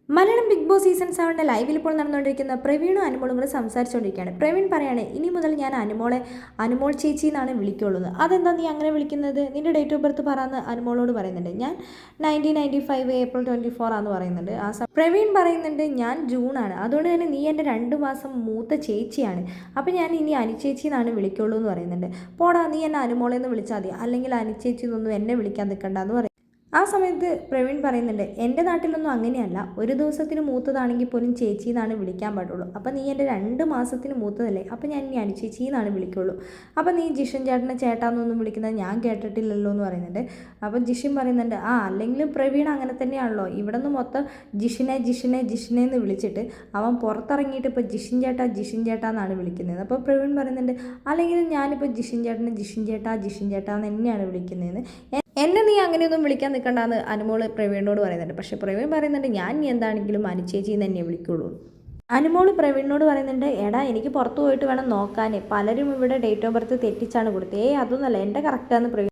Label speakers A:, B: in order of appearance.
A: Malayalam big boss season 7 ലൈവിൽ ഇപ്പോൾ നടന്നുകൊണ്ടിരിക്കുന്ന പ്രവീണും അനുമോളും കൂടെ സംസാരിച്ചുകൊണ്ടിരിക്കുകയാണ്. പ്രവീൺ പറയാണ്, ഇനി മുതൽ ഞാൻ അനുമോൾ ചേച്ചി എന്നാണ് വിളിക്കുള്ളൂ. അതെന്താ നീ അങ്ങനെ വിളിക്കുന്നത്? നിന്റെ ഡേറ്റ് ഓഫ് ബർത്ത് പറയാമെന്ന് അനുമോളോട് പറയുന്നുണ്ട്. ഞാൻ 1995 ഏപ്രിൽ 24 ആണെന്ന് പറയുന്നുണ്ട്. പ്രവീൺ പറയുന്നുണ്ട്, ഞാൻ ജൂണാണ്, അതുകൊണ്ട് തന്നെ നീ എൻ്റെ 2 മാസം മൂത്ത ചേച്ചിയാണ്. അപ്പം ഞാൻ ഇനി അനുചേച്ചി എന്നാണ് വിളിക്കുള്ളൂ എന്ന് പറയുന്നുണ്ട്. പോടാ, നീ എന്നെ അനുമോളെന്ന് വിളിച്ചാൽ മതി, അല്ലെങ്കിൽ അനുചേച്ചി എന്നൊന്നും എന്നെ വിളിക്കാൻ നിൽക്കണ്ടെന്ന് പറയും. ആ സമയത്ത് പ്രവീൺ പറയുന്നുണ്ട്, എൻ്റെ നാട്ടിലൊന്നും അങ്ങനെയല്ല, ഒരു ദിവസത്തിന് മൂത്തതാണെങ്കിൽ പോലും ചേച്ചി എന്നാണ് വിളിക്കാൻ പാടുള്ളൂ. അപ്പം നീ എൻ്റെ 2 മാസത്തിന് മൂത്തതല്ലേ, അപ്പം ഞാൻ ഇനി അനുചേച്ചി എന്നാണ് വിളിക്കുള്ളൂ. അപ്പം നീ ജിഷൻ ചേട്ടനെ ചേട്ടാന്നൊന്നും വിളിക്കുന്നത് ഞാൻ കേട്ടിട്ടില്ലല്ലോ എന്ന് പറയുന്നുണ്ട്. അപ്പം ജിഷൻ പറയുന്നുണ്ട്, അല്ലെങ്കിലും പ്രവീൺ അങ്ങനെ തന്നെയാണല്ലോ, ഇവിടെ നിന്ന് മൊത്തം ജിഷിനെ ജിഷിനെ ജിഷിനെ എന്ന് വിളിച്ചിട്ട് അവൻ പുറത്തിറങ്ങിയിട്ട് ഇപ്പോൾ ജിഷിൻ ചേട്ടാ എന്നാണ് വിളിക്കുന്നത്. അപ്പോൾ പ്രവീൺ പറയുന്നുണ്ട്, അല്ലെങ്കിലും ഞാനിപ്പോൾ ജിഷിൻ ചേട്ടാ എന്ന് തന്നെയാണ് വിളിക്കുന്നതെന്ന്. എന്നെ നീ അങ്ങനെയൊന്നും വിളിക്കാൻ നിൽക്കണ്ടെന്ന് അനുമോള് പ്രവീണിനോട് പറയുന്നുണ്ട്. പക്ഷേ പ്രവീൺ പറയുന്നുണ്ട്, ഞാൻ നീ എന്താണെങ്കിലും അനുചേച്ചി എന്ന് തന്നെ വിളിക്കുള്ളൂ. അനുമോള് പ്രവീണിനോട് പറയുന്നുണ്ട്, എടാ എനിക്ക് പുറത്ത് പോയിട്ട് വേണം നോക്കാൻ, പലരും ഇവിടെ ഡേറ്റ് ഓഫ് ബർത്ത് തെറ്റിച്ചാണ് കൊടുത്തത്. അതൊന്നുമല്ല, എൻ്റെ കറക്റ്റാന്ന് പ്രവീൺ